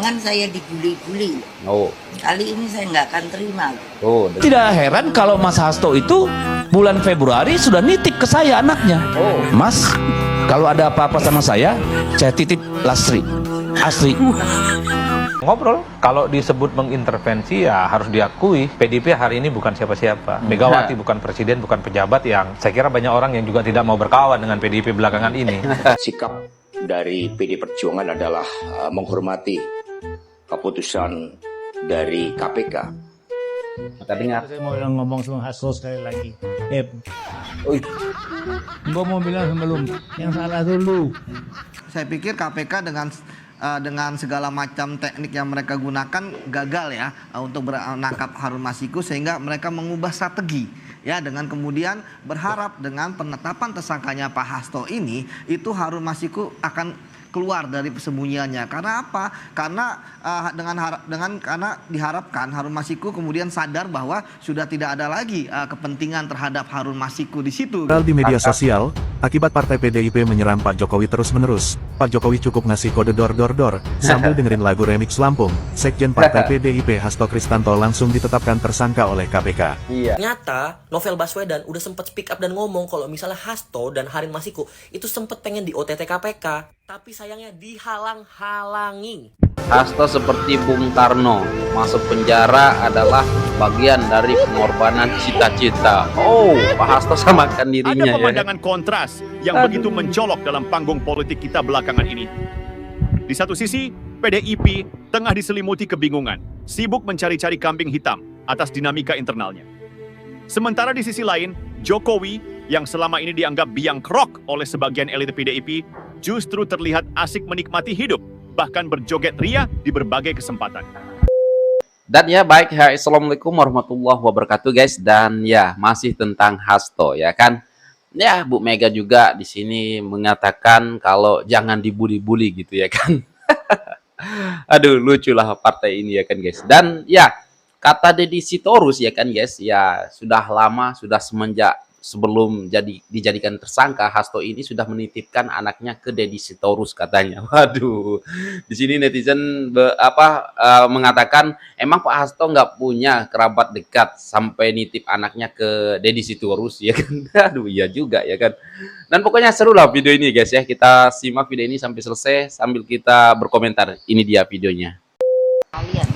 Jangan saya dibully-bully. Oh. Kali ini saya nggak akan terima. Oh. Tidak heran kalau Mas Hasto itu bulan Februari sudah nitip ke saya anaknya. Oh. Mas, kalau ada apa-apa sama saya titip Lasri. Asri. Ngobrol, kalau disebut mengintervensi ya harus diakui PDIP hari ini bukan siapa-siapa. Megawati bukan presiden, bukan pejabat yang saya kira banyak orang yang juga tidak mau berkawan dengan PDIP belakangan ini. Sikap dari PD Perjuangan adalah menghormati keputusan dari KPK. Kita dengar. Saya mau ngomong sama Hasto sekali lagi. Gue mau bilang sebelum yang salah dulu. Saya pikir KPK dengan segala macam teknik yang mereka gunakan gagal ya untuk menangkap Harun Masiku, sehingga mereka mengubah strategi ya, dengan kemudian berharap dengan penetapan tersangkanya Pak Hasto ini itu Harun Masiku akan keluar dari persembunyiannya. Karena apa? Karena karena diharapkan Harun Masiku kemudian sadar bahwa sudah tidak ada lagi kepentingan terhadap Harun Masiku di situ. Di media sosial, akibat partai PDIP menyerang Pak Jokowi terus-menerus, Pak Jokowi cukup ngasih kode dor sambil dengerin lagu remix Lampung. Sekjen Partai PDIP Hasto Kristanto langsung ditetapkan tersangka oleh KPK. Iya. Ternyata Novel Baswedan udah sempat speak up dan ngomong kalau misalnya Hasto dan Harun Masiku itu sempat pengen di OTT KPK, tapi sayangnya dihalang-halangi. Hasto seperti Bung Karno, masuk penjara adalah bagian dari pengorbanan cita-cita. Oh, Pak Hasto samakan dirinya. Ada pemandangan kontras yang begitu mencolok dalam panggung politik kita belakangan ini. Di satu sisi, PDIP tengah diselimuti kebingungan, sibuk mencari-cari kambing hitam atas dinamika internalnya. Sementara di sisi lain, Jokowi yang selama ini dianggap biang kerok oleh sebagian elit PDIP justru terlihat asik menikmati hidup, bahkan berjoget ria di berbagai kesempatan. Dan ya baik, ya, assalamualaikum warahmatullahi wabarakatuh guys. Dan ya masih tentang Hasto ya kan. Ya Bu Mega juga di sini mengatakan kalau jangan dibully-bully gitu ya kan. Aduh lucu lah partai ini ya kan guys. Dan ya kata Deddy Sitorus ya kan guys, ya sudah lama, sudah semenjak sebelum dijadikan tersangka, Hasto ini sudah menitipkan anaknya ke Deddy Sitorus katanya. Waduh, di sini netizen mengatakan emang Pak Hasto nggak punya kerabat dekat sampai nitip anaknya ke Deddy Sitorus ya kan. Aduh iya juga ya kan. Dan pokoknya seru lah video ini guys ya. Kita simak video ini sampai selesai sambil kita berkomentar. Ini dia videonya. Kalian,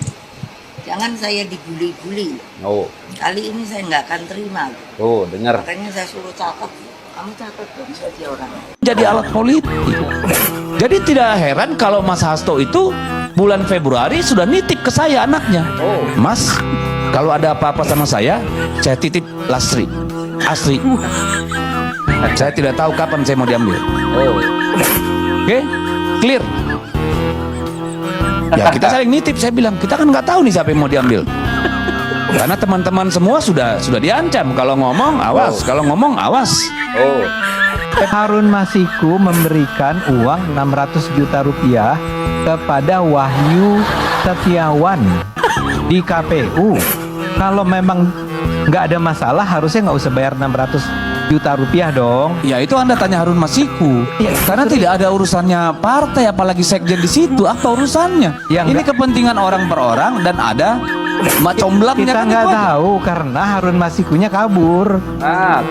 jangan saya dibully-bully. Oh. Kali ini saya nggak akan terima. Oh, dengar. Makanya saya suruh catat. Kamu catat dong jadi orang. Jadi alat politik. Jadi tidak heran kalau Mas Hasto itu bulan Februari sudah nitip ke saya anaknya. Oh. Mas, kalau ada apa-apa sama saya titip Lasri. Asri. Saya tidak tahu kapan saya mau diambil. Oh. Oke, clear. Ya kita saling nitip, saya bilang kita kan nggak tahu nih siapa yang mau diambil. Karena teman-teman semua sudah diancam, kalau ngomong awas, kalau ngomong awas. Oh. Harun Masiku memberikan uang 600 juta rupiah kepada Wahyu Setiawan di KPU. Kalau memang nggak ada masalah, harusnya nggak usah bayar 600 juta rupiah dong. Ya itu Anda tanya Harun Masiku. Ya, karena tidak ada urusannya partai, apalagi sekjen di situ. Apa urusannya? Ya, ini kepentingan orang per orang dan ada comblangnya. Kita kan nggak tahu karena Harun Masikunya kabur.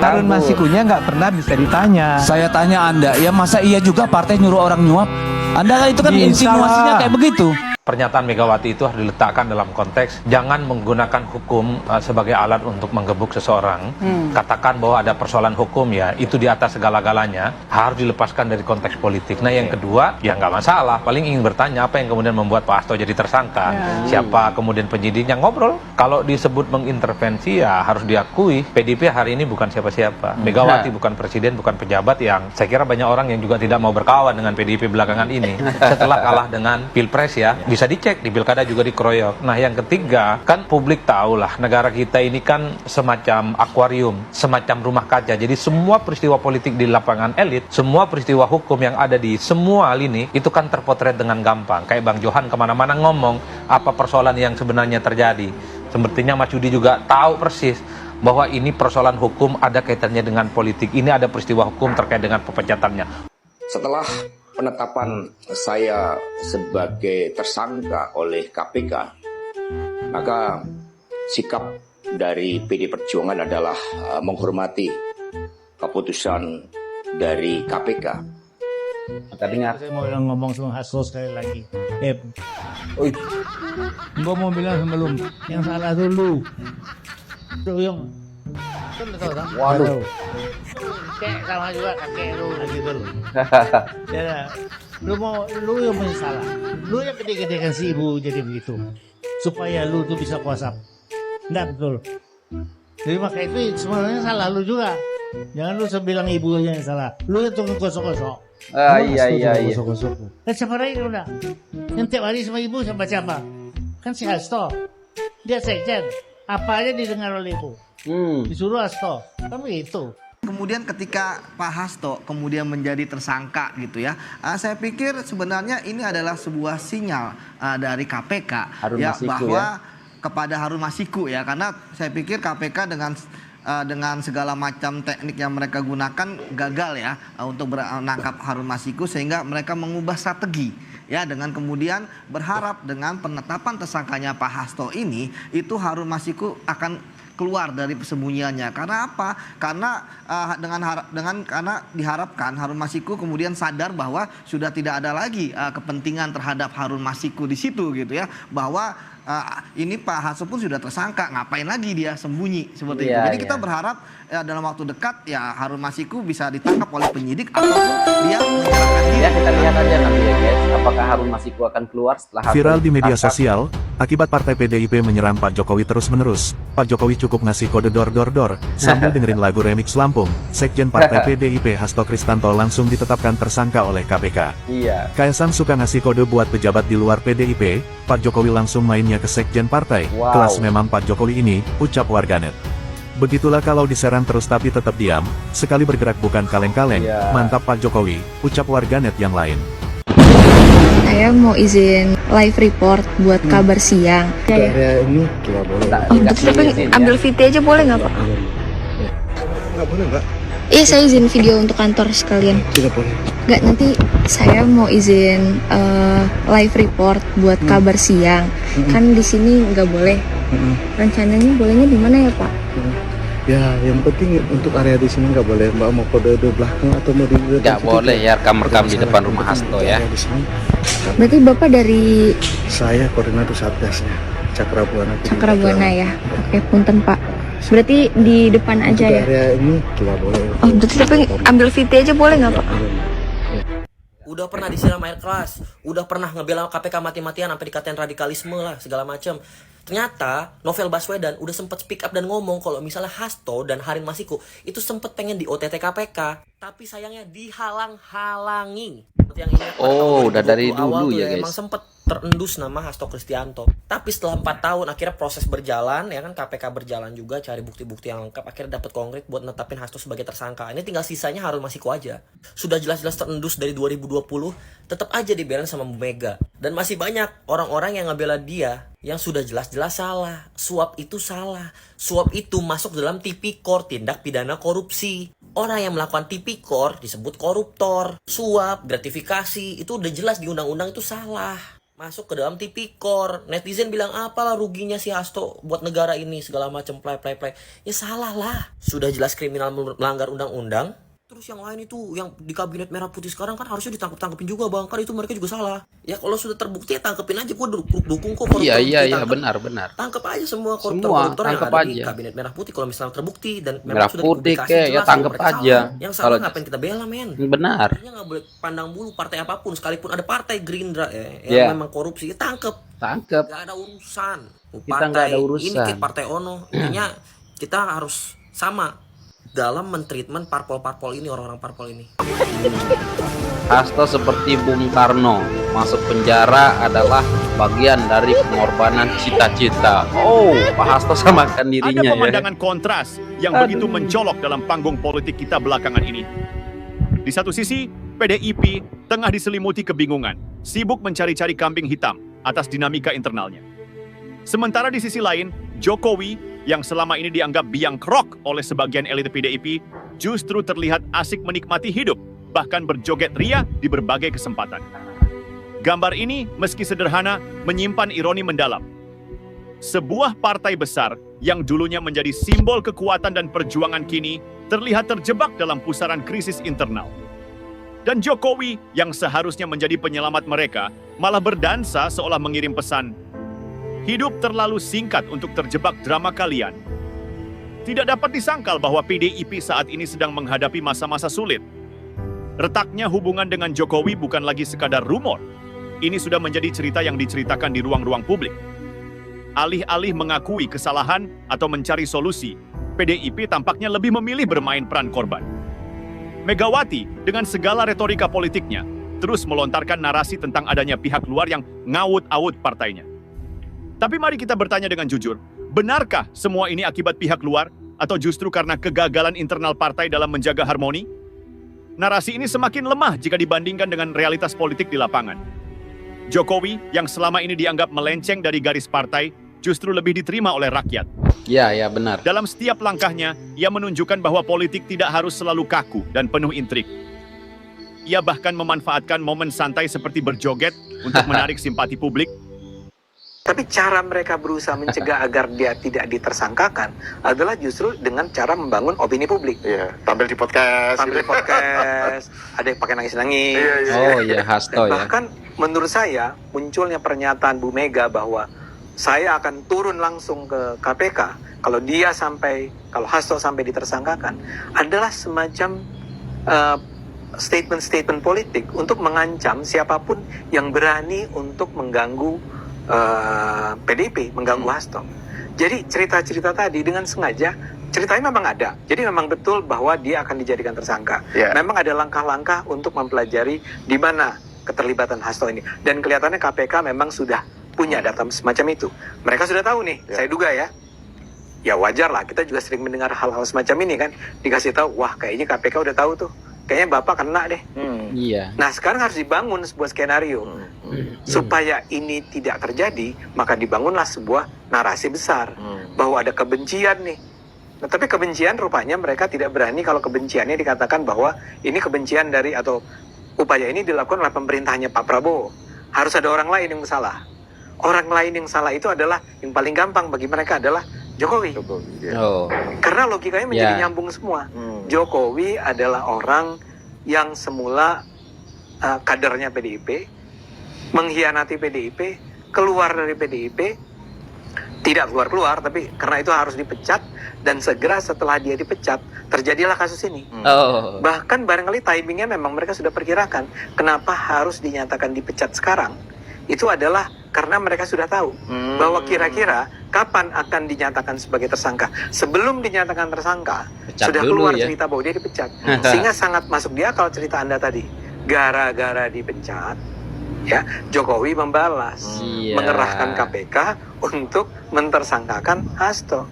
Harun Masikunya nggak pernah bisa ditanya. Saya tanya Anda, ya masa iya juga partai nyuruh orang nyuap? Anda itu kan insinuasinya kayak begitu. Pernyataan Megawati itu harus diletakkan dalam konteks jangan menggunakan hukum sebagai alat untuk menggebuk seseorang. Katakan bahwa ada persoalan hukum, ya itu di atas segala-galanya, harus dilepaskan dari konteks politik. Nah yang kedua, ya nggak masalah, paling ingin bertanya apa yang kemudian membuat Pak Hasto jadi tersangka, siapa kemudian penyidiknya. Ngobrol, kalau disebut mengintervensi ya harus diakui PDIP hari ini bukan siapa-siapa. Megawati bukan presiden, bukan pejabat yang saya kira banyak orang yang juga tidak mau berkawan dengan PDIP belakangan ini setelah kalah dengan Pilpres ya. Bisa dicek, di pilkada juga dikeroyok. Nah yang ketiga, kan publik tahulah negara kita ini kan semacam akuarium, semacam rumah kaca. Jadi semua peristiwa politik di lapangan elit, semua peristiwa hukum yang ada di semua lini, itu kan terpotret dengan gampang. Kayak Bang Johan kemana-mana ngomong apa persoalan yang sebenarnya terjadi. Sepertinya Mas Yudi juga tahu persis bahwa ini persoalan hukum ada kaitannya dengan politik. Ini ada peristiwa hukum terkait dengan pepecatannya. Setelah penetapan saya sebagai tersangka oleh KPK, maka sikap dari PD Perjuangan adalah menghormati keputusan dari KPK. Kita dengar. Saya mau ngomong sama Hasto sekali lagi. Gua mau bilang sama lu, yang salah dulu. Tuh yang kan tahu kan? Waduh. Kayak sama juga kakek lu gitu loh. Ya, lu yang punya salah. Lu yang gede-gedekan si ibu jadi begitu. Supaya lu tuh bisa kuasa. Enggak betul. Jadi maka itu sebenarnya salah lu juga. Jangan lu bilang ibunya yang salah. Lu yang tukang gosok-gosok. Iya. Gosok-gosok. Kan siapa lagi udah? Yang tiap hari sama ibu sama siapa? Kan si Hasto. Dia sekjen. Apa aja didengar oleh ibu. Disuruh Hasto. Kan begitu. Kemudian ketika Pak Hasto kemudian menjadi tersangka gitu ya, saya pikir sebenarnya ini adalah sebuah sinyal dari KPK Harun ya Masiku, bahwa kepada Harun Masiku ya, karena saya pikir KPK dengan segala macam teknik yang mereka gunakan gagal ya untuk menangkap Harun Masiku, sehingga mereka mengubah strategi ya dengan kemudian berharap dengan penetapan tersangkanya Pak Hasto ini itu Harun Masiku akan keluar dari persembunyiannya. Karena apa? Karena karena diharapkan Harun Masiku kemudian sadar bahwa sudah tidak ada lagi kepentingan terhadap Harun Masiku di situ gitu ya, bahwa ini Pak Hasto pun sudah tersangka, ngapain lagi dia sembunyi seperti itu. Jadi kita berharap dalam waktu dekat ya Harun Masiku bisa ditangkap oleh penyidik ataupun dia menyerahkan diri. Ya, kita lihat aja nanti ya guys, apakah Harun Masiku akan keluar setelah Viral di media ditangkap. sosial, akibat partai PDIP menyerang Pak Jokowi terus-menerus. Pak Jokowi cukup ngasih kode dor sambil dengerin lagu remix Lampung. Sekjen Partai PDIP Hasto Kristanto langsung ditetapkan tersangka oleh KPK. Iya. Kaisang suka ngasih kode buat pejabat di luar PDIP, Pak Jokowi langsung mainnya ke Sekjen Partai. Wow. Kelas memang Pak Jokowi ini, ucap warganet. Begitulah kalau diserang terus tapi tetap diam, sekali bergerak bukan kaleng-kaleng. Iya. Mantap Pak Jokowi, ucap warganet yang lain. Saya mau izin live report buat kabar siang. Iya. Ini Nggak boleh. tapi ambil VT aja boleh nggak Pak? Nggak boleh Mbak. Iya saya izin video untuk kantor sekalian. Tidak boleh. Nggak, nanti saya mau izin live report buat kabar siang. Kan di sini nggak boleh. Rencananya bolehnya di mana ya Pak? Ya, yang penting untuk area di sini nggak boleh. Mbak mau kode di belakang atau mau di Nggak boleh ya rekam di depan rumah Hasto ya. Di sini. Berarti Bapak dari Saya koordinator Satgasnya Cakrabuana. Cakrabuana ya? Oke, punten Pak. Berarti di depan aja ya? Area ini tidak boleh. Oh, berarti tapi ambil VT aja boleh nggak Pak? Udah pernah disiram air keras, udah pernah ngebela KPK mati-matian sampai dikatain radikalisme lah segala macam. Ternyata Novel Baswedan udah sempet speak up dan ngomong kalau misalnya Hasto dan Harun Masiku itu sempet pengen di OTT KPK, tapi sayangnya dihalang-halangi. Yang ini Udah dari dulu ya guys. Emang sempet terendus nama Hasto Kristianto. Tapi setelah 4 tahun akhirnya proses berjalan ya kan, KPK berjalan juga cari bukti-bukti yang lengkap, akhirnya dapat konkret buat netapin Hasto sebagai tersangka. Ini tinggal sisanya Harun Masiku aja. Sudah jelas-jelas terendus dari 2020, tetap aja dibelain sama Bu Mega. Dan masih banyak orang-orang yang ngebela dia yang sudah jelas-jelas salah. Suap itu salah. Suap itu masuk dalam tipikor, tindak pidana korupsi. Orang yang melakukan tipikor disebut koruptor. Suap, gratifikasi, itu udah jelas di undang-undang itu salah. Masuk ke dalam tipikor. Netizen bilang apalah ruginya si Hasto buat negara ini segala macam play. Ya salah lah. Sudah jelas kriminal melanggar undang-undang. Terus yang lain itu yang di kabinet merah putih sekarang kan harusnya ditangkap-tangkepin juga bang. Kan itu mereka juga salah. Ya kalau sudah terbukti ya tangkepin aja. Gue dukung kok koruptor. Iya benar. Tangkep aja semua koruptor yang tangkep ada aja di kabinet merah putih kalau misalnya terbukti dan merah memang sudah putih dipublikasi kayak ya jelas tangkep mereka aja. salah. Yang salah ngapain kita bela men? Benar. Artinya nggak boleh pandang bulu partai apapun, sekalipun ada partai Gerindra yang memang korupsi ya tangkep. Tangkep. Gak ada urusan. Kita nggak ada urusan. Ini kayak partai Ono. Intinya kita harus sama dalam mentreatment parpol-parpol ini, orang-orang parpol ini. Hasto seperti Bung Karno, masuk penjara adalah bagian dari pengorbanan cita-cita. Pak Hasto samakan dirinya Ada ya. pemandangan kontras yang begitu mencolok dalam panggung politik kita belakangan ini. Di satu sisi, PDIP tengah diselimuti kebingungan, sibuk mencari-cari kambing hitam atas dinamika internalnya. Sementara di sisi lain, Jokowi yang selama ini dianggap biang kerok oleh sebagian elit PDIP justru terlihat asik menikmati hidup bahkan berjoget ria di berbagai kesempatan. Gambar ini, meski sederhana, menyimpan ironi mendalam. Sebuah partai besar yang dulunya menjadi simbol kekuatan dan perjuangan kini terlihat terjebak dalam pusaran krisis internal. Dan Jokowi yang seharusnya menjadi penyelamat mereka malah berdansa seolah mengirim pesan, hidup terlalu singkat untuk terjebak drama kalian. Tidak dapat disangkal bahwa PDIP saat ini sedang menghadapi masa-masa sulit. Retaknya hubungan dengan Jokowi bukan lagi sekadar rumor. Ini sudah menjadi cerita yang diceritakan di ruang-ruang publik. Alih-alih mengakui kesalahan atau mencari solusi, PDIP tampaknya lebih memilih bermain peran korban. Megawati dengan segala retorika politiknya terus melontarkan narasi tentang adanya pihak luar yang ngawut-awut partainya. Tapi mari kita bertanya dengan jujur, benarkah semua ini akibat pihak luar atau justru karena kegagalan internal partai dalam menjaga harmoni? Narasi ini semakin lemah jika dibandingkan dengan realitas politik di lapangan. Jokowi yang selama ini dianggap melenceng dari garis partai justru lebih diterima oleh rakyat. Ya benar. Dalam setiap langkahnya, ia menunjukkan bahwa politik tidak harus selalu kaku dan penuh intrik. Ia bahkan memanfaatkan momen santai seperti berjoget untuk menarik simpati publik. Tapi cara mereka berusaha mencegah agar dia tidak ditersangkakan adalah justru dengan cara membangun opini publik. Iya, tampil di podcast. Tampil di podcast, ada yang pakai nangis-nangis. Oh iya, Hasto ya. Bahkan menurut saya munculnya pernyataan Bu Mega bahwa saya akan turun langsung ke KPK kalau Hasto sampai ditersangkakan adalah semacam statement-statement politik untuk mengancam siapapun yang berani untuk mengganggu PDIP, mengganggu Hasto. Jadi cerita-cerita tadi dengan sengaja, ceritanya memang ada. Jadi memang betul bahwa dia akan dijadikan tersangka. Memang ada langkah-langkah untuk mempelajari di mana keterlibatan Hasto ini. Dan kelihatannya KPK memang sudah punya data semacam itu. Mereka sudah tahu nih, saya duga ya. Ya wajar lah, kita juga sering mendengar hal-hal semacam ini kan. Dikasih tahu, wah kayaknya KPK udah tahu tuh. Kayaknya Bapak kena deh. Iya. Nah sekarang harus dibangun sebuah skenario. Supaya ini tidak terjadi, maka dibangunlah sebuah narasi besar. Bahwa ada kebencian nih. Nah, tapi kebencian rupanya mereka tidak berani kalau kebenciannya dikatakan bahwa ini kebencian dari atau upaya ini dilakukan oleh pemerintahnya Pak Prabowo. Harus ada orang lain yang salah. Orang lain yang salah itu adalah yang paling gampang bagi mereka adalah Jokowi. Karena logikanya menjadi nyambung semua. Jokowi adalah orang yang semula kadernya PDIP, mengkhianati PDIP, keluar dari PDIP, tidak keluar-keluar, tapi karena itu harus dipecat, dan segera setelah dia dipecat, terjadilah kasus ini. Bahkan barangkali timingnya memang mereka sudah perkirakan, kenapa harus dinyatakan dipecat sekarang, itu adalah karena mereka sudah tahu bahwa kira-kira kapan akan dinyatakan sebagai tersangka. Sebelum dinyatakan tersangka, sudah keluar cerita bahwa dia dipecat. Sehingga sangat masuk di akal cerita Anda tadi. Gara-gara dipecat, ya Jokowi membalas, mengerahkan KPK untuk mentersangkakan Hasto.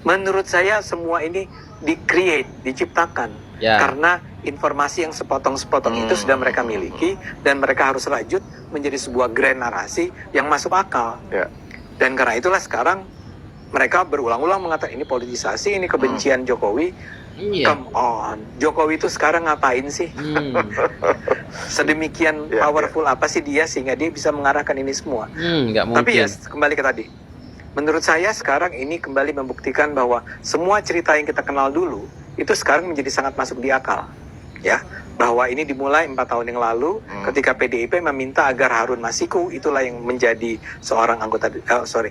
Menurut saya semua ini diciptakan karena informasi yang sepotong-sepotong itu sudah mereka miliki dan mereka harus rajut menjadi sebuah grand narasi yang masuk akal. Dan karena itulah sekarang mereka berulang-ulang mengatakan ini politisasi, ini kebencian Jokowi. Come on, Jokowi itu sekarang ngapain sih? Sedemikian powerful apa sih dia sehingga dia bisa mengarahkan ini semua? Tapi ya kembali ke tadi. Menurut saya sekarang ini kembali membuktikan bahwa semua cerita yang kita kenal dulu itu sekarang menjadi sangat masuk di akal. Ya, bahwa ini dimulai 4 tahun yang lalu ketika PDIP meminta agar Harun Masiku, itulah yang menjadi seorang anggota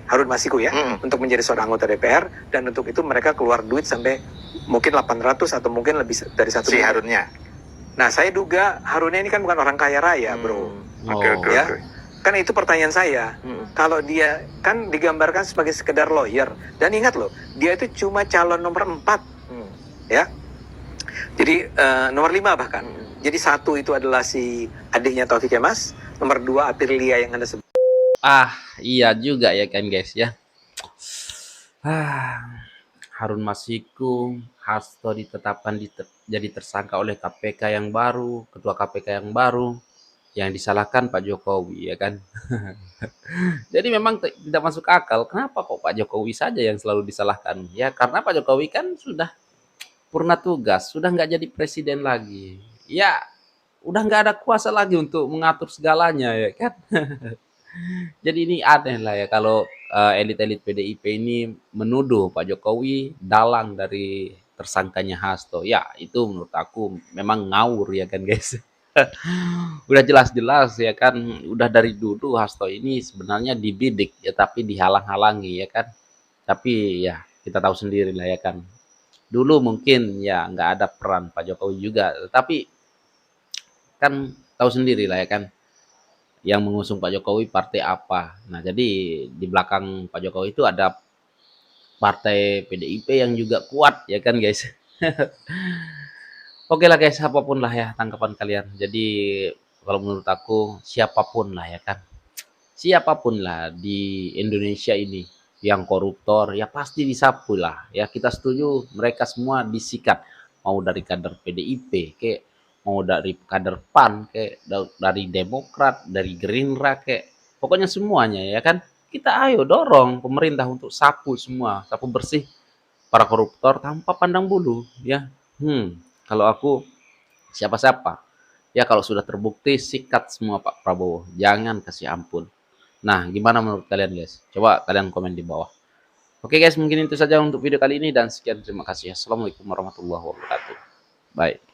Harun Masiku ya, untuk menjadi seorang anggota DPR, dan untuk itu mereka keluar duit sampai mungkin 800 atau mungkin lebih dari 1 miliar. Harunnya. Nah, saya duga Harunnya ini kan bukan orang kaya raya, Bro. Ya. Kan itu pertanyaan saya. Kalau dia kan digambarkan sebagai sekedar lawyer, dan ingat loh, dia itu cuma calon nomor 4. Ya. Jadi nomor 5 bahkan. Jadi 1 itu adalah si adiknya Taufik Kemas, nomor 2 Aprilia yang Anda sebut. Iya juga ya kan guys ya. Harun Masiku, Hasto ditetapkan jadi tersangka oleh KPK yang baru, ketua KPK yang baru, yang disalahkan Pak Jokowi ya kan. Jadi memang tidak masuk akal, kenapa kok Pak Jokowi saja yang selalu disalahkan? Ya karena Pak Jokowi kan sudah purna tugas, sudah nggak jadi presiden lagi. Ya udah nggak ada kuasa lagi untuk mengatur segalanya ya kan. Jadi ini aneh lah ya kalau elit-elit PDIP ini menuduh Pak Jokowi dalang dari tersangkanya Hasto. Ya, itu menurut aku memang ngawur ya kan guys. Udah jelas-jelas ya kan, udah dari dulu Hasto ini sebenarnya dibidik ya tapi dihalang-halangi ya kan. Tapi ya kita tahu sendiri lah ya kan. Dulu mungkin ya nggak ada peran Pak Jokowi juga, tapi kan tahu sendiri lah ya kan yang mengusung Pak Jokowi partai apa. Nah, jadi di belakang Pak Jokowi itu ada partai PDIP yang juga kuat ya kan guys. Oke lah guys, apapun lah ya tanggapan kalian. Jadi kalau menurut aku siapapun lah ya kan. Siapapun lah di Indonesia ini yang koruptor ya pasti disapu lah. Ya kita setuju mereka semua disikat. Mau dari kader PDIP kayak mau dari kader PAN kayak dari Demokrat, dari Gerindra kayak pokoknya semuanya ya kan. Kita ayo dorong pemerintah untuk sapu semua, sapu bersih para koruptor tanpa pandang bulu ya. Kalau aku siapa-siapa ya kalau sudah terbukti sikat semua Pak Prabowo, jangan kasih ampun. Nah, gimana menurut kalian guys? Coba kalian komen di bawah. Oke guys, mungkin itu saja untuk video kali ini dan sekian terima kasih. Assalamualaikum warahmatullahi wabarakatuh. Bye.